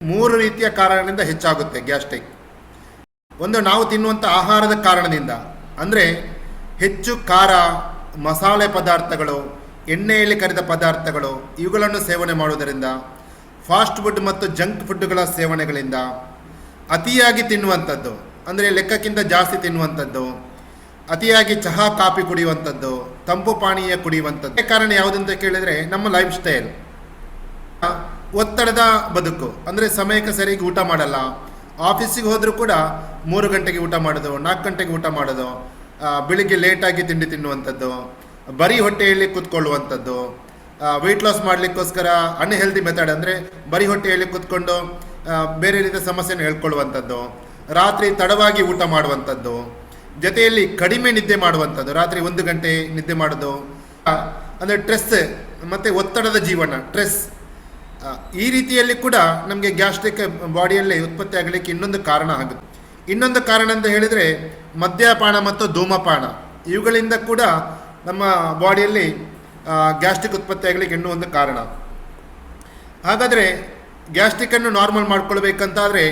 ಮೂರು ರೀತಿಯ ಕಾರಣದಿಂದ ಹೆಚ್ಚಾಗುತ್ತೆ ಗ್ಯಾಸ್ಟ್ರಿಕ್. ಒಂದು, ನಾವು ತಿನ್ನುವಂಥ ಆಹಾರದ ಕಾರಣದಿಂದ, ಅಂದರೆ ಹೆಚ್ಚು ಖಾರ, ಮಸಾಲೆ ಪದಾರ್ಥಗಳು, ಎಣ್ಣೆಯಲ್ಲಿ ಕರಿದ ಪದಾರ್ಥಗಳು ಇವುಗಳನ್ನು ಸೇವನೆ ಮಾಡುವುದರಿಂದ, ಫಾಸ್ಟ್ ಫುಡ್ ಮತ್ತು ಜಂಕ್ ಫುಡ್ಗಳ ಸೇವನೆಗಳಿಂದ, ಅತಿಯಾಗಿ ತಿನ್ನುವಂಥದ್ದು ಅಂದರೆ ಲೆಕ್ಕಕ್ಕಿಂತ ಜಾಸ್ತಿ ತಿನ್ನುವಂಥದ್ದು, ಅತಿಯಾಗಿ ಚಹಾ ಕಾಫಿ ಕುಡಿಯುವಂಥದ್ದು, ತಂಪು ಪಾನೀಯ ಕುಡಿಯುವಂಥದ್ದು. ಕಾರಣ ಯಾವುದಂತ ಕೇಳಿದರೆ ನಮ್ಮ ಲೈಫ್ ಸ್ಟೈಲ್, ಒತ್ತಡದ ಬದುಕು, ಅಂದರೆ ಸಮಯಕ್ಕೆ ಸರಿಯಾಗಿ ಊಟ ಮಾಡಲ್ಲ. ಆಫೀಸಿಗೆ ಹೋದರೂ ಕೂಡ 3 ಗಂಟೆಗೆ ಊಟ ಮಾಡೋದು, 4 ಗಂಟೆಗೆ ಊಟ ಮಾಡೋದು, ಬೆಳಿಗ್ಗೆ ಲೇಟಾಗಿ ತಿಂಡಿ ತಿನ್ನುವಂಥದ್ದು, ಬರೀ ಹೊಟ್ಟೆಯಲ್ಲಿ ಕೂತ್ಕೊಳ್ಳುವಂಥದ್ದು, ವೆಯ್ಟ್ ಲಾಸ್ ಮಾಡಲಿಕ್ಕೋಸ್ಕರ ಅನ್ಹೆಲ್ದಿ ಮೆಥಡ್, ಅಂದರೆ ಬರೀ ಹೊಟ್ಟೆಯಲ್ಲಿ ಕೂತ್ಕೊಂಡು ಬೇರೆ ರೀತಿಯ ಸಮಸ್ಯೆಯನ್ನು ಹೇಳ್ಕೊಳ್ಳುವಂಥದ್ದು, ರಾತ್ರಿ ತಡವಾಗಿ ಊಟ ಮಾಡುವಂಥದ್ದು, ಜೊತೆಯಲ್ಲಿ ಕಡಿಮೆ ನಿದ್ದೆ ಮಾಡುವಂಥದ್ದು, ರಾತ್ರಿ 1 ಗಂಟೆ ನಿದ್ದೆ ಮಾಡೋದು, ಅಂದರೆ ಸ್ಟ್ರೆಸ್ ಮತ್ತು ಒತ್ತಡದ ಜೀವನ, ಸ್ಟ್ರೆಸ್. ಈ ರೀತಿಯಲ್ಲಿ ಕೂಡ ನಮಗೆ ಗ್ಯಾಸ್ಟ್ರಿಕ್ ಬಾಡಿಯಲ್ಲಿ ಉತ್ಪತ್ತಿ ಆಗಲಿಕ್ಕೆ ಇನ್ನೊಂದು ಕಾರಣ ಆಗುತ್ತೆ. ಇನ್ನೊಂದು ಕಾರಣ ಅಂತ ಹೇಳಿದರೆ ಮದ್ಯಪಾನ ಮತ್ತು ಧೂಮಪಾನ, ಇವುಗಳಿಂದ ಕೂಡ ನಮ್ಮ ಬಾಡಿಯಲ್ಲಿ ಗ್ಯಾಸ್ಟ್ರಿಕ್ ಉತ್ಪತ್ತಿ ಆಗಲಿಕ್ಕೆ ಇನ್ನೂ ಒಂದು ಕಾರಣ. ಹಾಗಾದರೆ ಗ್ಯಾಸ್ಟ್ರಿಕ್ಕನ್ನು ನಾರ್ಮಲ್ ಮಾಡ್ಕೊಳ್ಬೇಕಂತಾದರೆ